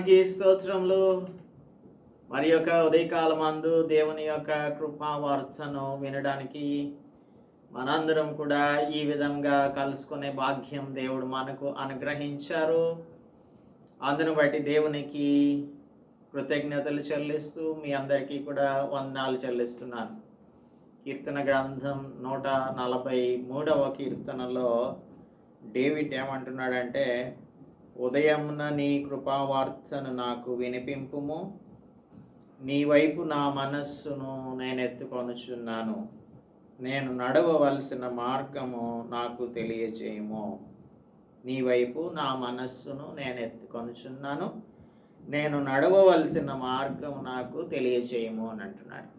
నామానికి స్తోత్రములు. మరి యొక్క ఉదయకాలమందు దేవుని యొక్క కృపావార్తను వినడానికి మనందరం కూడా ఈ విధంగా కలుసుకునే భాగ్యం దేవుడు మనకు అనుగ్రహించారు. అందును బట్టి దేవునికి కృతజ్ఞతలు చెల్లిస్తూ మీ అందరికీ కూడా వందనాలు చెల్లిస్తున్నాను. కీర్తన గ్రంథం 143వ కీర్తనలో డేవిడ్ ఏమంటున్నాడంటే, ఉదయమున నీ కృపావార్తను నాకు వినిపింపుము, నీ వైపు నా మనస్సును నేనెత్తుకొనుచున్నాను, నేను నడవవలసిన మార్గము నాకు తెలియజేయము. నీ వైపు నా మనస్సును నేనెత్తుకొనుచున్నాను, నేను నడవవలసిన మార్గము నాకు తెలియజేయము అని అంటున్నాడు.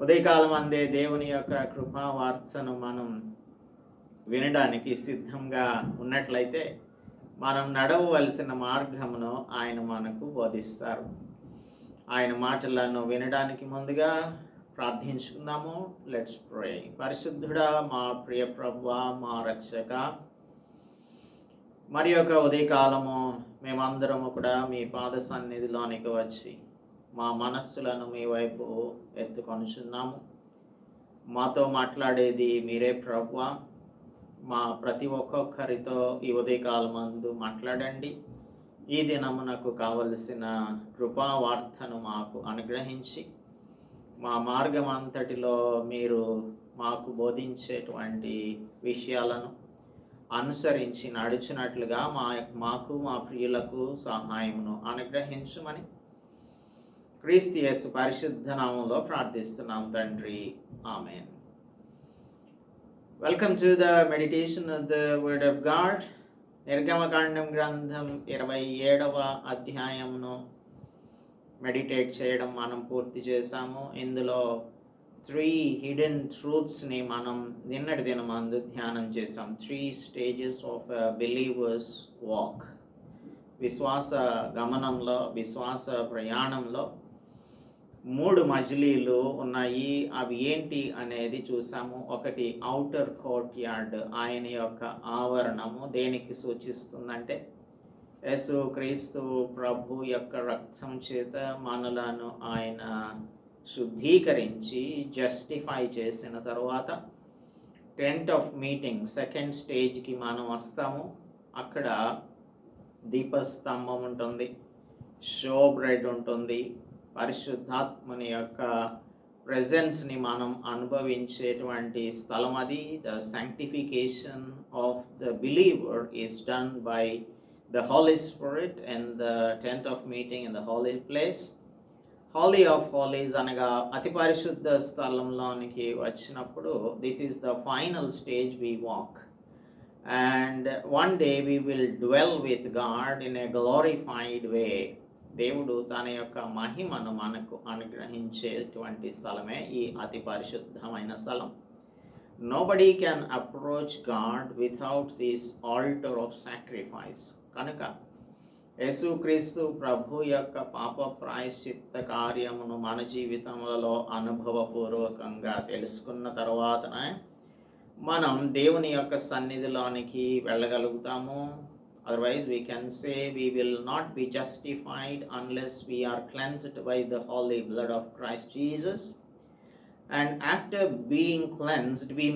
ఉదయకాలం అందే దేవుని యొక్క కృపావార్తను మనం వినడానికి సిద్ధంగా ఉన్నట్లయితే మనం నడవవలసిన మార్గమును ఆయన మనకు బోధిస్తారు. ఆయన మాటలను వినడానికి ముందుగా ప్రార్థించుకుందాము. Let's pray. పరిశుద్ధుడా, మా ప్రియ ప్రభువా, మా రక్షక, మరి యొక్క ఉదయకాలము మేమందరము కూడా మీ పాద సన్నిధిలోనికి వచ్చి మా మనస్సులను మీ వైపు ఎత్తుకొనుచున్నాము. మాతో మాట్లాడేది మీరే ప్రభువా. మా ప్రతి ఒక్కొక్కరితో ఈ ఉదయకాలమందు మాట్లాడండి. ఈ దినమునకు కావలసిన కృపావార్తను మాకు అనుగ్రహించి మా మార్గం అంతటిలో మీరు మాకు బోధించేటువంటి విషయాలను అనుసరించి నడుచున్నట్లుగా మాకు మా ప్రియులకు సహాయమును అనుగ్రహించమని క్రీస్తు యేసు పరిశుద్ధ నామములో ప్రార్థిస్తున్నాం తండ్రి. Amen. Welcome to the meditation of the word of God. నిర్గమకాండం గ్రంథం 27వ అధ్యాయమును మెడిటేట్ చేయడం మనం పూర్తి చేశాము. ఇందులో 3 హిడెన్ ట్రూత్స్ని మనం నిన్నటి దినమందు ధ్యానం చేసాం. 3 స్టేజెస్ ఆఫ్ బిలీవర్స్ వాక్. విశ్వాస గమనంలో, విశ్వాస ప్రయాణంలో 3 మజిలీలు ఉన్నాయి. అవి ఏంటి అనేది చూసాము. ఒకటి ఔటర్ కోర్ట్ యార్డ్, ఆయన యొక్క ఆవరణము. దేనికి సూచిస్తుందంటే యేసు క్రీస్తు ప్రభు యొక్క రక్తం చేత మనలను ఆయన శుద్ధీకరించి జస్టిఫై చేసిన తర్వాత టెంట్ ఆఫ్ మీటింగ్, సెకండ్ స్టేజ్కి మనం వస్తాము. అక్కడ దీపస్తంభం ఉంటుంది, షో బ్రెడ్ ఉంటుంది, పరిశుద్ధాత్మని యొక్క ప్రెజెన్స్ని మనం అనుభవించేటువంటి స్థలం అది. The sanctification of the believer is done by the Holy Spirit and the tent of meeting in the holy place. Holy of Holies అనగా అతి పరిశుద్ధ స్థలంలోనికి వచ్చినప్పుడు this is the final stage we walk, and one day we will dwell with God in a glorified way. దేవుడు తన యొక్క మహిమను మనకు అనుగ్రహించేటువంటి స్థలమే ఈ అతి పరిశుద్ధమైన స్థలం. Nobody can approach God without this altar of sacrifice. కనుక యేసుక్రీస్తు ప్రభు యొక్క పాప ప్రాయశ్చిత్త కార్యమును మన జీవితములలో అనుభవపూర్వకంగా తెలుసుకున్న తర్వాతనే మనం దేవుని యొక్క సన్నిధిలోనికి వెళ్ళగలుగుతాము. Otherwise we can say we will not be justified unless we are cleansed by the holy blood of Christ Jesus. And after being cleansed, we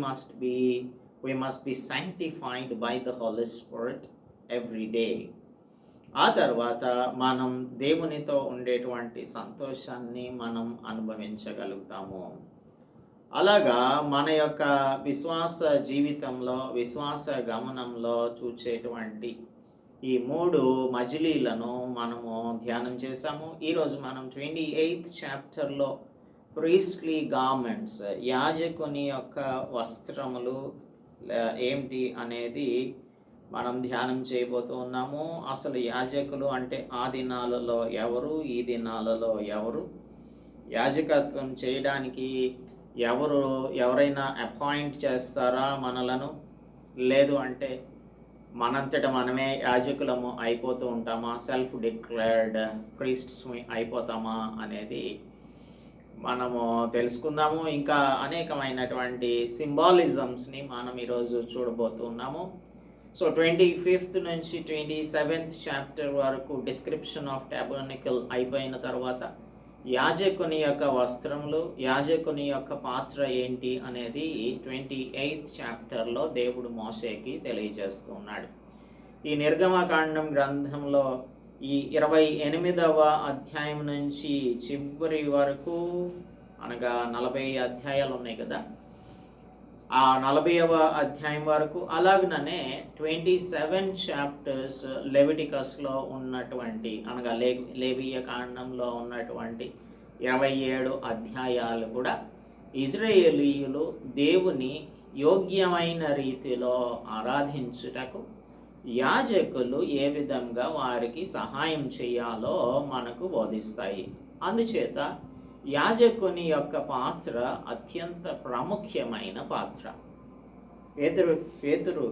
must be sanctified by the Holy Spirit every day. ఆ తర్వాత మనం దేవునితో ఉండేటువంటి సంతోషాన్ని మనం అనుభవించగలుగుతాము. అలాగా మన యొక్క విశ్వాస జీవితంలో, విశ్వాస గమనంలో చూచేటువంటి ఈ 3 మజిలీలను మనము ధ్యానం చేశాము. ఈరోజు మనం 28th చాప్టర్లో ప్రీస్ట్లీ గార్మెంట్స్, యాజకుని యొక్క వస్త్రములు ఏమిటి అనేది మనం ధ్యానం చేయబోతూ ఉన్నాము. అసలు యాజకులు అంటే ఆ దినాలలో ఎవరు, ఈ దినాలలో ఎవరు, యాజకత్వం చేయడానికి ఎవరైనా అపాయింట్ చేస్తారా మనలను, లేదు అంటే మనంతట మనమే యాజకులము అయిపోతూ ఉంటామా, సెల్ఫ్ డిక్లేర్డ్ ప్రీస్ట్స్ అయిపోతామా అనేది మనము తెలుసుకుందాము. ఇంకా అనేకమైనటువంటి సింబాలిజమ్స్ని మనం ఈరోజు చూడబోతున్నాము. సో 25th నుంచి 27th చాప్టర్ వరకు డిస్క్రిప్షన్ ఆఫ్ టాబర్నకల్ అయిపోయిన తర్వాత యాజకుని యొక్క వస్త్రములు, యాజకుని యొక్క పాత్ర ఏంటి అనేది 28th చాప్టర్లో దేవుడు మోషేకి తెలియజేస్తున్నాడు. ఈ నిర్గమకాండం గ్రంథంలో ఈ 28వ అధ్యాయం నుంచి చివరి వరకు, అనగా 40 అధ్యాయాలు ఉన్నాయి కదా, ఆ 40వ అధ్యాయం వరకు, అలాగనే 27 చాప్టర్స్ లెవిటికస్లో ఉన్నటువంటి, అనగా లేవియ కాండంలో ఉన్నటువంటి 27 అధ్యాయాలు కూడా ఇజ్రాయేలీయులు దేవుని యోగ్యమైన రీతిలో ఆరాధించుటకు యాజకులు ఏ విధంగా వారికి సహాయం చేయాలో మనకు బోధిస్తాయి. అందుచేత యాజకుని యొక్క పాత్ర అత్యంత ప్రాముఖ్యమైన పాత్ర. పేతురు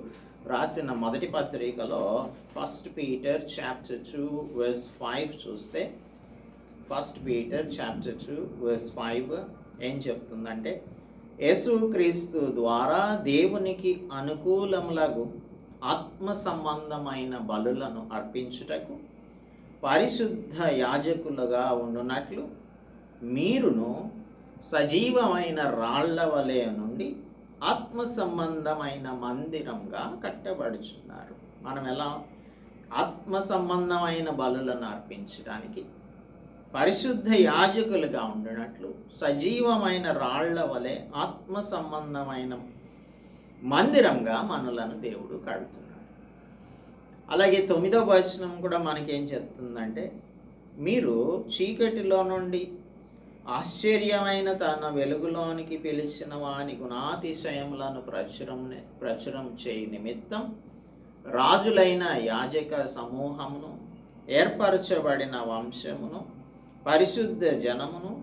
రాసిన మొదటి పత్రికలో 1 పీటర్ చాప్టర్ 2 వర్స్ 5 చూస్తే, 1 పీటర్ చాప్టర్ 2 వర్స్ 5 ఏం చెప్తుందంటే, యేసుక్రీస్తు ద్వారా దేవునికి అనుకూలములగు ఆత్మ సంబంధమైన బలులను అర్పించుటకు పరిశుద్ధ యాజకులుగా ఉండునట్లు మీరును సజీవమైన రాళ్ల వలె నుండి ఆత్మ సంబంధమైన మందిరంగా కట్టబడుచున్నారు. మనం ఎలా ఆత్మ సంబంధమైన బలులను అర్పించడానికి పరిశుద్ధ యాజకులుగా ఉండినట్లు సజీవమైన రాళ్ల వలె ఆత్మ సంబంధమైన మందిరంగా మనలను దేవుడు కడుతున్నాడు. అలాగే 9వ వచనం కూడా మనకేం చెప్తుందంటే, మీరు చీకటిలో నుండి ఆశ్చర్యమైన తన వెలుగులోనికి పిలిచిన వాని గుణాతిశయములను ప్రచురం చేయి నిమిత్తం రాజులైన యాజక సమూహమును, ఏర్పరచబడిన వంశమును, పరిశుద్ధ జనమును,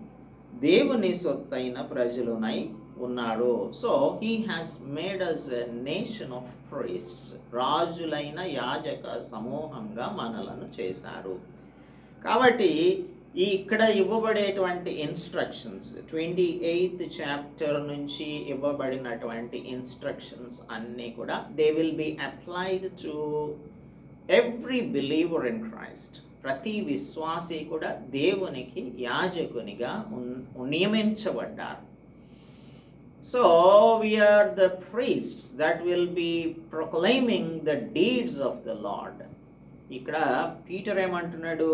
దేవుని సొత్తైన ప్రజలునై ఉన్నారు. So he has made us a nation of priests. రాజులైన యాజక సమూహంగా మనలను చేశారు. కాబట్టి ఇక్కడ ఇవ్వబడేటువంటి ఇన్స్ట్రక్షన్స్, 28th చాప్టర్ నుంచి ఇవ్వబడినటువంటి ఇన్స్ట్రక్షన్స్ అన్నీ కూడా they will be applied to every believer in Christ. ప్రతి విశ్వాసి కూడా దేవునికి యాజకునిగా నియమించబడ్డారు. So we are the priests that will be proclaiming the deeds of the Lord. ఇక్కడ పీటర్ ఏమంటున్నాడు,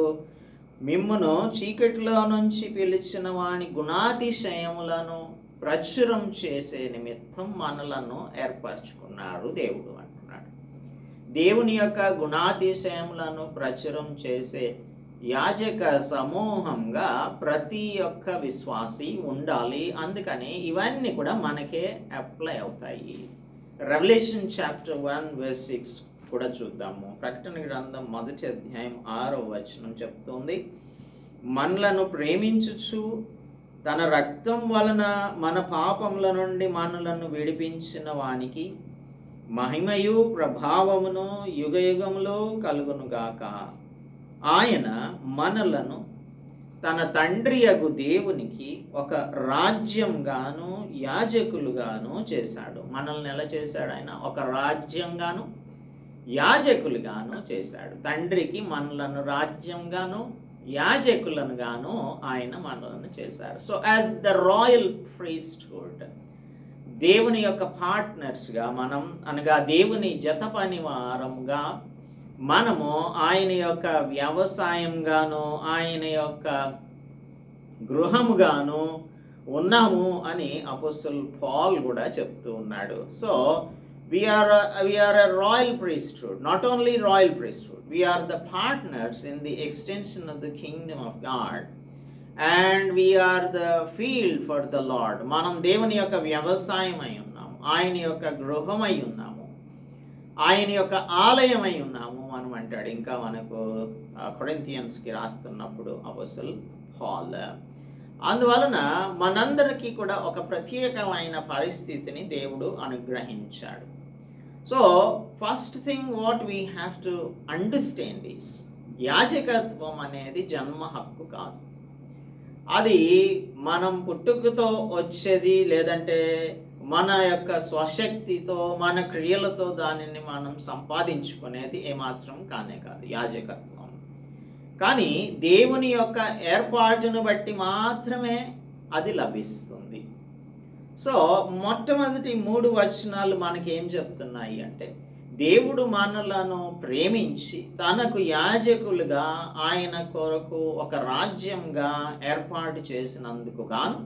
మిమ్మును చీకటిలో నుంచి పిలిచిన వాని గుణాతిశయములను ప్రచురం చేసే నిమిత్తం మనలను ఏర్పరచుకున్నాడు దేవుడు అంటున్నాడు. దేవుని యొక్క గుణాతిశయములను ప్రచురం చేసే యాజక సమూహంగా ప్రతి ఒక్క విశ్వాసి ఉండాలి. అందుకని ఇవన్నీ కూడా మనకే అప్లై అవుతాయి. రెవల్యూషన్ చాప్టర్ 1 వర్స్ 6 కూడా చూద్దాము. ప్రకటన గ్రంథం 1వ అధ్యాయం 6వ వచనం చెప్తుంది, మనలను ప్రేమించుచు తన రక్తం వలన మన పాపముల నుండి మనలను విడిపించిన వానికి మహిమయు ప్రభావమును యుగయుగములో కలుగునుగాక. ఆయన మనలను తన తండ్రియగు దేవునికి ఒక రాజ్యంగాను యాజకులుగాను చేశాడు. మనల్ని ఎలా చేశాడు? ఆయన ఒక రాజ్యంగాను యాజకులుగాను చేశాడు. తండ్రికి మనలను రాజ్యంగాను యాజకులను గాను ఆయన మనలను చేశారు. So as the royal priesthood, దేవుని యొక్క పార్ట్నర్స్గా మనం, అనగా దేవుని జత పనివారంగా మనము ఆయన యొక్క వ్యవసాయంగాను ఆయన యొక్క గృహముగాను ఉన్నాము అని అపోస్తలుడు పౌల్ కూడా చెప్తూ ఉన్నాడు. So we are a royal priesthood, not only royal priesthood, we are the partners in the extension of the kingdom of God, and we are the field for the Lord. మనం దేవుని యొక్క వ్యవసాయమై ఉన్నాము, ఆయన యొక్క గృహమై ఉన్నాము, ఆయన యొక్క ఆలయమై ఉన్నాము మనం అంటాడు. ఇంకా మనకు కొరింథియన్స్కి రాస్తున్నప్పుడు అపోస్తలుడు పౌల్. అందువలన మనందరికీ కూడా ఒక ప్రత్యేకమైన పరిస్థితిని దేవుడు అనుగ్రహించాడు. So first thing what we have to understand is, యాజకత్వం అనేది జన్మ హక్కు కాదు. అది మనం పుట్టుకతో వచ్చేది, లేదంటే మన యొక్క స్వశక్తితో మన క్రియలతో దానిని మనం సంపాదించుకునేది ఏమాత్రం కానే కాదు యాజకత్వం. కానీ దేవుని యొక్క ఏర్పాటును బట్టి మాత్రమే అది లభిస్తుంది. సో మొట్టమొదటి 3 వచనాలు మనకి ఏం చెప్తున్నాయి అంటే, దేవుడు మనలను ప్రేమించి తనకు యాజకులుగా ఆయన కొరకు ఒక రాజ్యంగా ఏర్పాటు చేసినందుకు గాను,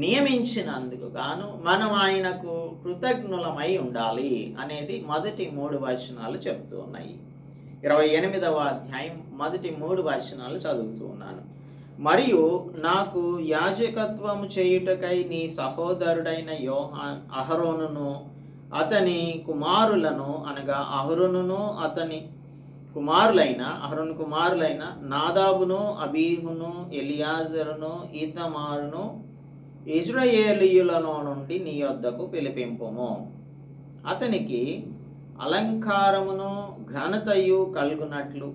నియమించినందుకు గాను మనం ఆయనకు కృతజ్ఞులమై ఉండాలి అనేది మొదటి 3 వచనాలు చెప్తూ ఉన్నాయి. 28వ అధ్యాయం మొదటి 3 వచనాలు చదువుతూ ఉన్నాను. మరియు నాకు యాజకత్వము చేయుటకై నీ సహోదరుడైన అహరోనును అతని కుమారులను, అనగా అహరోనును అతని కుమారులైన నాదాబును, అబీహును, ఎలియాజరును, ఈతమారును ఇశ్రాయేలీయులలో నుండి నీ యొద్దకు పిలిపింపుము. అతనికి అలంకారమును ఘనతయు కలుగునట్లు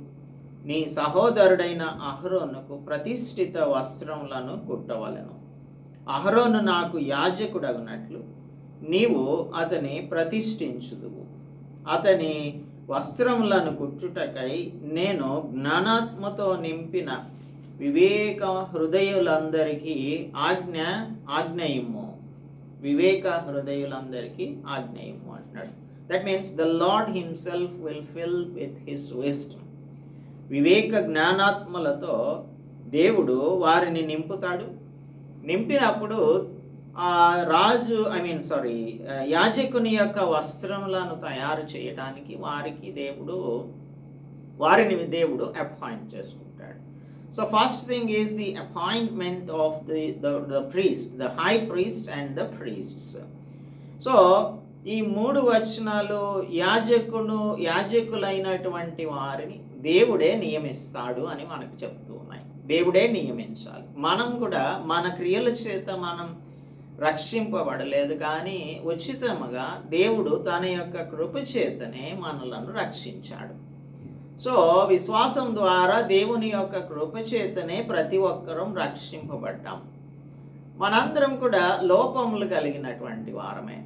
నీ సహోదరుడైన అహరోనుకు ప్రతిష్ఠిత వస్త్రములను కుట్టవలెను. అహరోను నాకు యాజకుడగునట్లు నీవు అతని ప్రతిష్ఠించుదువు. అతని వస్త్రములను కుట్టుటకై నేను జ్ఞానాత్మతో నింపిన వివేక హృదయులందరికీ ఆజ్ఞయిమ్ము. వివేక హృదయులందరికీ ఆజ్ఞయిమ్ము అంటున్నాడు. That means the Lord himself will fill with his wisdom. వివేక జ్ఞానాత్మలతో దేవుడు వారిని నింపుతాడు. నింపినప్పుడు యాజకుని యొక్క వస్త్రములను తయారు చేయడానికి వారిని దేవుడు అపాయింట్ చేసుకుంటాడు. So first thing is the appointment of the priest, the high priest and the priests. So ఈ 3 వచనాలు యాజకులైనటువంటి వారిని దేవుడే నియమిస్తాడు అని మనకు చెప్తూ ఉన్నాయి. దేవుడే నియమించాలి. మనం కూడా మన క్రియల చేత మనం రక్షింపబడలేదు, కానీ ఉచితముగా దేవుడు తన యొక్క కృప చేతనే మనలను రక్షించాడు. సో విశ్వాసం ద్వారా దేవుని యొక్క కృప చేతనే ప్రతి ఒక్కరూ రక్షింపబడ్డాం. మనందరం కూడా లోపములు కలిగినటువంటి వారమే.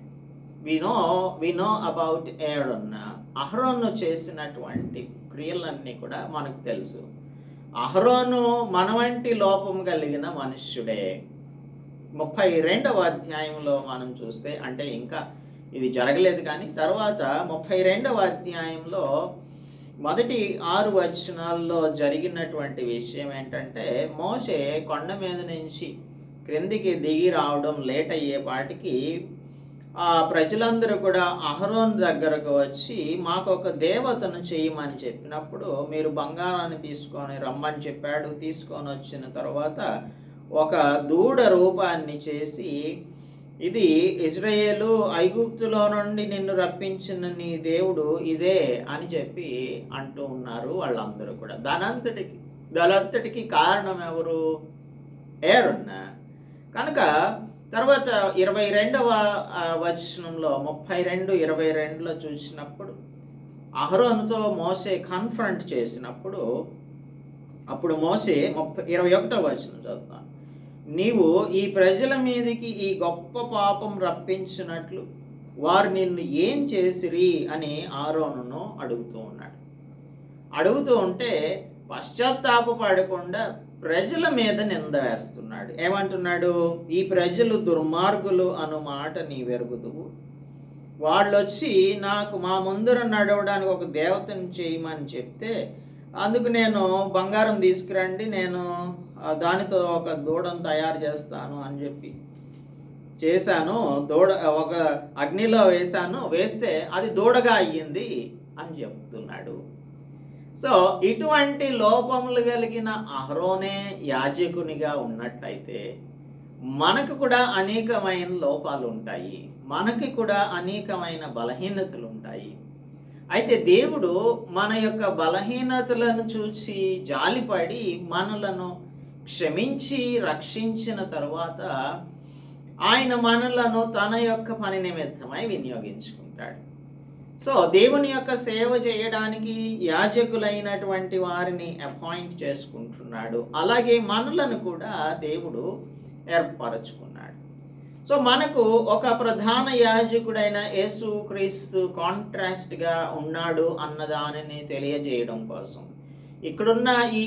we know about Aaron. అహరోను చేసినటువంటి క్రియలన్నీ కూడా మనకు తెలుసు. అహరోను మన వంటి లోపం కలిగిన మనుష్యుడే. 32వ అధ్యాయంలో మనం చూస్తే, అంటే ఇంకా ఇది జరగలేదు కానీ తర్వాత 32వ అధ్యాయంలో మొదటి 6 వచనాల్లో జరిగినటువంటి విషయం ఏంటంటే, మోషే కొండ మీద నుంచి క్రిందికి దిగి రావడం లేట్ అయ్యేపాటికి ఆ ప్రజలందరూ కూడా అహరోన్ దగ్గరకు వచ్చి మాకు ఒక దేవతను చేయమని చెప్పినప్పుడు, మీరు బంగారాన్ని తీసుకొని రమ్మని చెప్పాడు. తీసుకొని వచ్చిన తర్వాత ఒక దూడ రూపాన్ని చేసి, ఇది ఇజ్రాయేలు ఐగుప్తులో నుండి నిన్ను రప్పించిన నీ దేవుడు ఇదే అని చెప్పి అంటూ ఉన్నారు వాళ్ళందరూ కూడా. దానంతటికి కారణం ఎవరు? ఏరోన్. కనుక తర్వాత 22వ వచనంలో 32:22లో చూసినప్పుడు అహరోనుతో మోసే కన్ఫ్రంట్ చేసినప్పుడు, అప్పుడు మోసే 21వ వచనం చదువుతాను. నీవు ఈ ప్రజల మీదకి ఈ గొప్ప పాపం రప్పించినట్లు వారు నిన్ను ఏం చేసిరి అని అహరోనును అడుగుతూ ఉన్నాడు. అడుగుతూ ఉంటే పశ్చాత్తాపపడకుండా ప్రజల మీద నింద వేస్తున్నాడు. ఏమంటున్నాడు? ఈ ప్రజలు దుర్మార్గులు అను మాట నీవెరుగుదువు. వాళ్ళు వచ్చి నాకు మా ముందర నడవడానికి ఒక దేవతను చేయమని చెప్తే, అందుకు నేను బంగారం తీసుకురండి, నేను దానితో ఒక దూడను తయారు చేస్తాను అని చెప్పి చేశాను. దూడ ఒక అగ్నిలో వేస్తే అది దూడగా అయ్యింది అని చెప్తున్నాడు. సో ఇటువంటి లోపములు కలిగిన అహరోనే యాజకునిగా ఉన్నట్టయితే మనకు కూడా అనేకమైన లోపాలు ఉంటాయి, మనకి కూడా అనేకమైన బలహీనతలు ఉంటాయి. అయితే దేవుడు మన యొక్క బలహీనతలను చూసి జాలిపడి మనలను క్షమించి రక్షించిన తరువాత ఆయన మనలను తన యొక్క పని నిమిత్తమై వినియోగించుకుంటాడు. సో దేవుని యొక్క సేవ చేయడానికి యాజకులైనటువంటి వారిని అపాయింట్ చేసుకుంటున్నాడు. అలాగే మనలను కూడా దేవుడు ఏర్పరచుకున్నాడు. సో మనకు ఒక ప్రధాన యాజకుడైన యేసు క్రీస్తు కాంట్రాస్ట్గా ఉన్నాడు అన్నదానిని తెలియజేయడం కోసం ఇక్కడున్న ఈ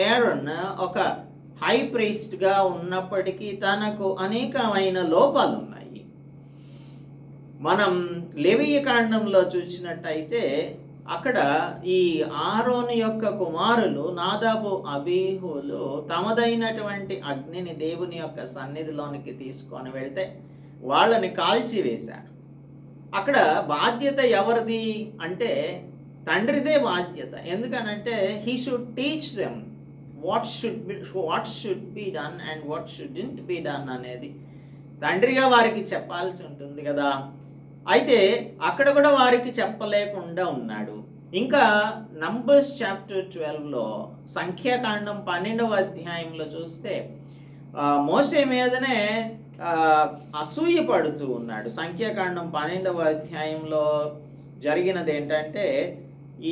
ఏరన్ ఒక హై ప్రీస్ట్గా ఉన్నప్పటికీ తనకు అనేకమైన లోపాలు ఉన్నాయి. మనం లేవీయ కాండంలో చూసినట్టయితే అక్కడ ఈ ఆరోను యొక్క కుమారులు నాదాబు అబీహులు తమదైనటువంటి అగ్నిని దేవుని యొక్క సన్నిధిలోనికి తీసుకొని వెళ్తే వాళ్ళని కాల్చివేశారు. అక్కడ బాధ్యత ఎవరిది అంటే తండ్రిదే బాధ్యత. ఎందుకనంటే he should teach them what should be done and what shouldn't be done అనేది తండ్రిగా వారికి చెప్పాల్సి ఉంటుంది కదా. అయితే అక్కడ కూడా వారికి చెప్పలేకుండా ఉన్నాడు. ఇంకా నంబర్స్ చాప్టర్ 12లో సంఖ్యాకాండం 12వ అధ్యాయంలో చూస్తే మోషే మీదనే అసూయ పడుతూ ఉన్నాడు. సంఖ్యాకాండం 12వ అధ్యాయంలో జరిగినది ఏంటంటే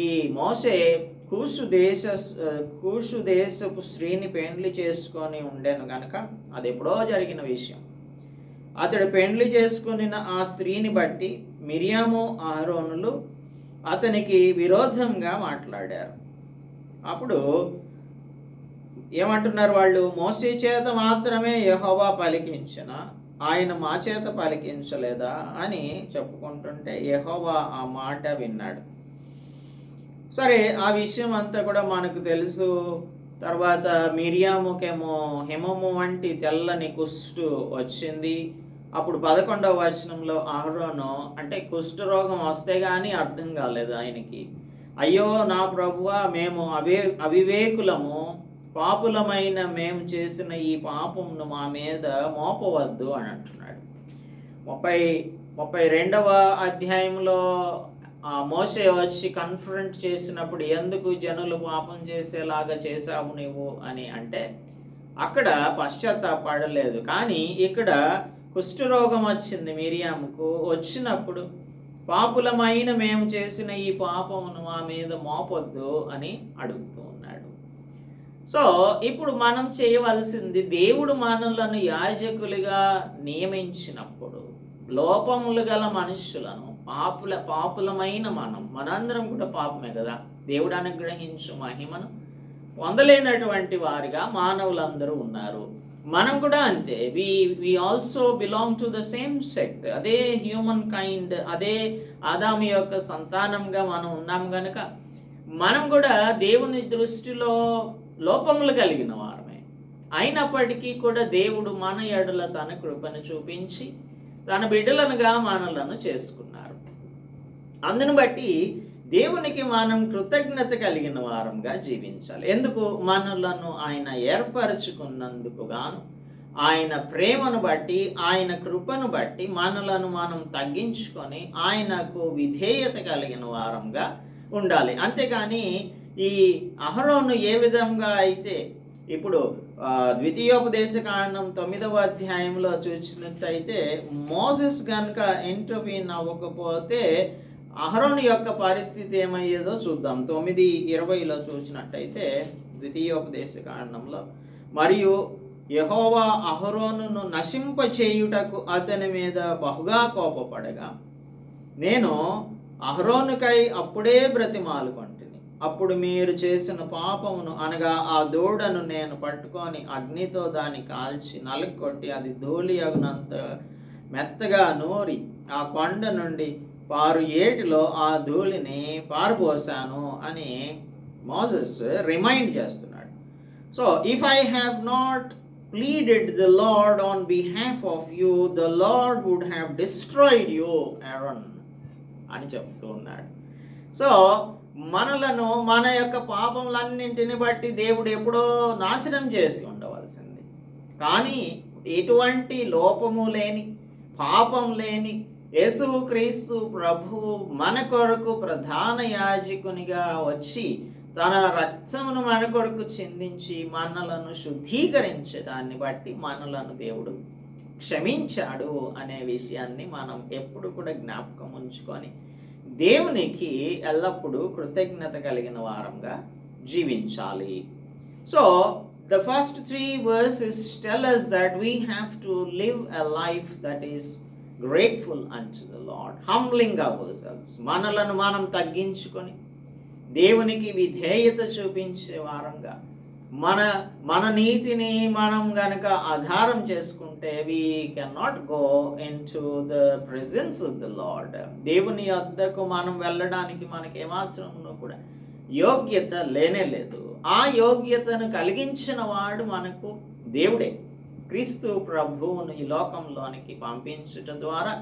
ఈ మోషే కూషు దేశపు స్త్రీని పెండ్లి చేసుకొని ఉండేను కనుక అది ఎప్పుడో జరిగిన విషయం. అతడు పెండ్లి చేసుకున్న ఆ స్త్రీని బట్టి మిరియాము అహరోనులు అతనికి విరోధంగా మాట్లాడారు. అప్పుడు ఏమంటున్నారు వాళ్ళు, మోషే చేత మాత్రమే యెహోవా పలికించిన ఆయన మా చేత పలికించలేదా అని చెప్పుకుంటుంటే యెహోవా ఆ మాట విన్నాడు. సరే, ఆ విషయం అంతా కూడా మనకు తెలుసు. తర్వాత మిరియాముకేమో హిమము వంటి తెల్లని కుష్టు వచ్చింది. అప్పుడు 11వ వచనంలో అహరోను అంటే కుష్ఠరోగం వస్తే కానీ అర్థం కాలేదు ఆయనకి. అయ్యో నా ప్రభువా, మేము అవివేకులము, పాపులమైన మేము చేసిన ఈ పాపమును మా మీద మోపవద్దు అని అంటున్నాడు. 32వ అధ్యాయంలో మోషే వచ్చి కన్ఫరెంట్ చేసినప్పుడు ఎందుకు జనులు పాపం చేసేలాగా చేశావు నీవు అని అంటే అక్కడ పశ్చాత్తాపడలేదు. కానీ ఇక్కడ కుష్ఠరోగం వచ్చింది మిరియాముకు. వచ్చినప్పుడు పాపులమైన మేము చేసిన ఈ పాపమును మా మీద మోపొద్దు అని అడుగుతూ ఉన్నాడు. సో ఇప్పుడు మనం చేయవలసింది, దేవుడు మనలను యాజకులుగా నియమించినప్పుడు లోపములు గల మనుషులను పాపులమైన మనందరం కూడా పాపమే కదా, దేవుడు అనుగ్రహించు మహిమను పొందలేనటువంటి వారిగా మానవులందరూ ఉన్నారు. మనం కూడా అంతే. We also belong to the same sect. అదే హ్యూమన్ కైండ్, అదే ఆదాము యొక్క సంతానంగా మనం ఉన్నాం కనుక మనం కూడా దేవుని దృష్టిలో లోపములు కలిగిన వారమే. అయినప్పటికీ కూడా దేవుడు మన ఎడల తన కృపను చూపించి తన బిడ్డలనుగా మనలను చేసుకున్నారు. అందును బట్టి దేవునికి మనం కృతజ్ఞత కలిగిన వారంగా జీవించాలి. ఎందుకు? మనలను ఆయన ఏర్పరచుకున్నందుకు గాను, ఆయన ప్రేమను బట్టి, ఆయన కృపను బట్టి మనలను మనం తగ్గించుకొని ఆయనకు విధేయత కలిగిన వారంగా ఉండాలి. అంతేగాని ఈ అహరోను ఏ విధంగా అయితే ఇప్పుడు ద్వితీయోపదేశకాండం 9వ అధ్యాయంలో చూసినట్టయితే మోసెస్ కనుక ఇంటర్వ్యూన్ అవ్వకపోతే అహరోను యొక్క పరిస్థితి ఏమయ్యేదో చూద్దాం. 9:20లో చూసినట్టయితే ద్వితీయోపదేశకాండంలో, మరియు యెహోవా అహరోనును నశింపచేయుటకు అతని మీద బహుగా కోపపడగా నేను అహరోనుకై అప్పుడే బ్రతిమాలుకొంటిని. అప్పుడు మీరు చేసిన పాపమును అనగా ఆ దూడను నేను పట్టుకొని అగ్నితో దాన్ని కాల్చి నలుకొట్టి అది ధూళి అగునంత మెత్తగా నూరి ఆ కొండ నుండి పారు ఏటిలో ఆ ధూళిని పారబోసాను అని మోసెస్ రిమైండ్ చేస్తున్నాడు. So if I have not pleaded the Lord on behalf of you, the Lord would have destroyed you Aaron అని చెప్తూ ఉన్నాడు. సో మనలను మన యొక్క పాపములన్నింటిని బట్టి దేవుడు ఎప్పుడో నాశనం చేసి ఉండవలసింది. కానీ ఎటువంటి లోపము లేని, పాపం లేని యేసుక్రీస్తు ప్రభువు మన కొరకు ప్రధాన యాజకునిగా వచ్చి తన రక్తమును మన కొరకు చిందించి మనలను శుద్ధీకరించడాన్ని బట్టి మనలను దేవుడు క్షమించాడు అనే విషయాన్ని మనం ఎప్పుడు కూడా జ్ఞాపకం ఉంచుకొని దేవునికి ఎల్లప్పుడూ కృతజ్ఞత కలిగిన వారంగా జీవించాలి. So The first three verses tell us that we have to live a life that is grateful unto the Lord, humbling ourselves. మనలను మనం తగ్గించుకొని దేవునికి విధేయత చూపించే వారంగా మన నీతిని మనం గనక ఆధారం చేసుకుంటే we cannot go into the presence of the Lord. దేవుని యొద్దకు మనం వెళ్ళడానికి మనకి ఏమాత్రమును కూడా యోగ్యత లేనే లేదు. ఆ యోగ్యతను కలిగించిన వాడు మనకు దేవుడే. క్రీస్తు ప్రభువును ఈ లోకంలోనికి పంపించుట ద్వారా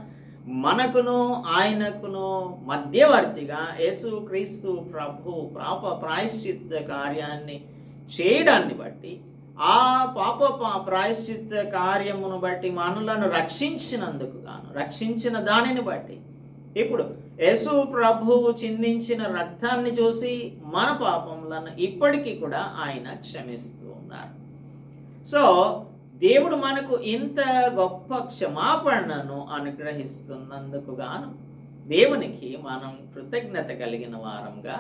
మనకును ఆయనకును మధ్యవర్తిగా యేసు క్రీస్తు ప్రభు పాప ప్రాయశ్చిత్త కార్యాన్ని చేయడాన్ని బట్టి, ఆ పాప ప్రాయశ్చిత్త కార్యమును బట్టి మనలను రక్షించిన దానిని బట్టి ఇప్పుడు యేసు ప్రభువు చిందించిన రక్తాన్ని చూసి మన పాపములను ఇప్పటికీ కూడా ఆయన క్షమిస్తూ ఉన్నారు. సో దేవుడు మనకు ఇంత గొప్ప క్షమాపణను అనుగ్రహిస్తున్నందుకు గాను దేవునికి మనం కృతజ్ఞత కలిగిన వారంగా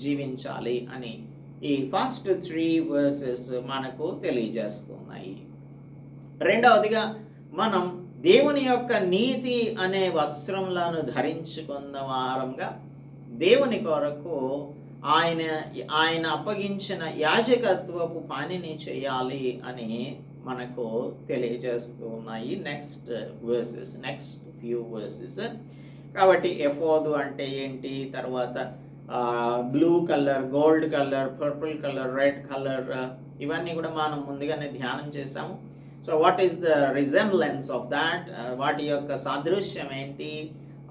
జీవించాలి అని ఈ ఫస్ట్ 3 verses మనకు తెలియజేస్తున్నాయి. రెండవదిగా మనం దేవుని యొక్క నీతి అనే వస్త్రములను ధరించుకున్న వారంగా దేవుని కొరకు ఆయన అప్పగించిన యాజకత్వపు పనిని చేయాలి అని మనకు తెలియజేస్తూ ఉన్నాయి నెక్స్ట్ ఫ్యూ వర్సెస్. కాబట్టి ఎఫోదు అంటే ఏంటి, తర్వాత blue colour, gold colour, purple colour, red colour, ఇవన్నీ కూడా మనం ముందుగానే ధ్యానం చేసాము. So what is the resemblance of that, వాటి యొక్క సాదృశ్యం ఏంటి,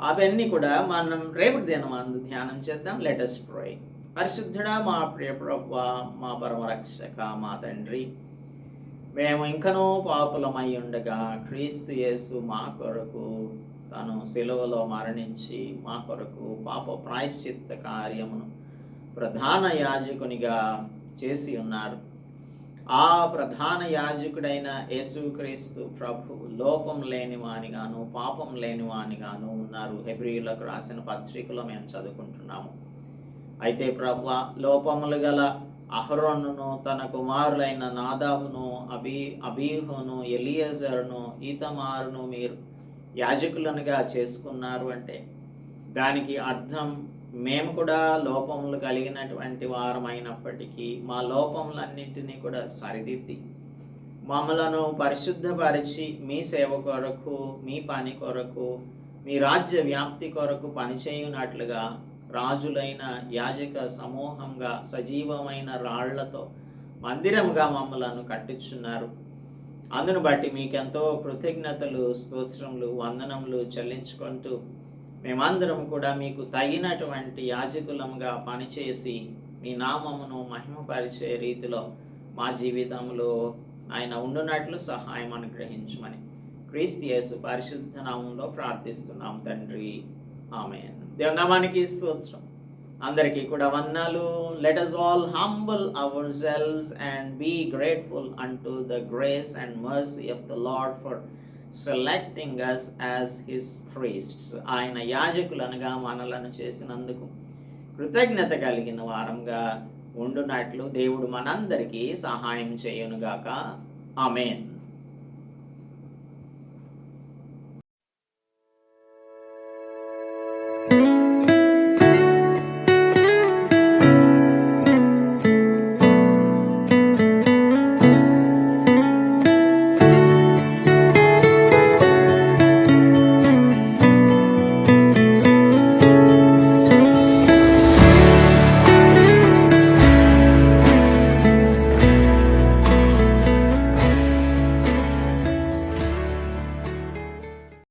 అవన్నీ కూడా మనం రేపటి దినమందు ధ్యానం చేద్దాం. Let us pray. పరిశుద్ధుడా, మా ప్రియ ప్రభువా, మా పరమరక్షక, మా తండ్రి, మేము ఇంకనూ పాపులమై ఉండగా క్రీస్తు యేసు మా కొరకు తను సిలువలో మరణించి మా కొరకు పాప ప్రాయశ్చిత్త కార్యమును ప్రధాన యాజకునిగా చేసి ఉన్నారు. ఆ ప్రధాన యాజకుడైన యేసుక్రీస్తు ప్రభు లోపం లేనివానిగాను పాపం లేనివానిగాను ఉన్నారు. హెబ్రీయులకు రాసిన పత్రికలో మేము చదువుకుంటున్నాము. అయితే ప్రభువా, లోపములు గల అహరోనును, తన కుమారులైన నాదాబును, అబీహును, ఎలియజరును, ఈతమారును మీరు యాజకులనుగా చేసుకున్నారు అంటే దానికి అర్థం మేము కూడా లోపములు కలిగినటువంటి వారమైనప్పటికీ మా లోపములన్నింటినీ కూడా సరిదిద్ది మమ్మలను పరిశుద్ధపరిచి మీ సేవ కొరకు, మీ పని కొరకు, మీ రాజ్య వ్యాప్తి కొరకు పనిచేయునట్లుగా రాజులైన యాజక సమూహంగా సజీవమైన రాళ్లతో మందిరంగా మమ్మలను కట్టించున్నారు. అందును బట్టి మీకెంతో కృతజ్ఞతలు, స్తోత్రములు, వందనములు చెల్లించుకుంటూ మేమందరం కూడా మీకు తగినటువంటి యాజకులంగా పనిచేసి మీ నామమును మహిమపరిచే రీతిలో మా జీవితంలో ఆయన ఉండునట్లు సహాయం అనుగ్రహించమని క్రీస్తు యేసు పరిశుద్ధ నామంలో ప్రార్థిస్తున్నాం తండ్రి, ఆమేన్. దేవుని నామానికి స్తోత్రం. అందరికీ కూడా వందనాలు. Let us all humble ourselves and be grateful unto the grace and mercy of the Lord for selecting us as his priests. ఆయన యాజకులనుగా మనలను చేసినందుకు కృతజ్ఞత కలిగిన వారంగా ఉండునట్లు దేవుడు మనందరికీ సహాయం చేయునుగాక. ఆమేన్.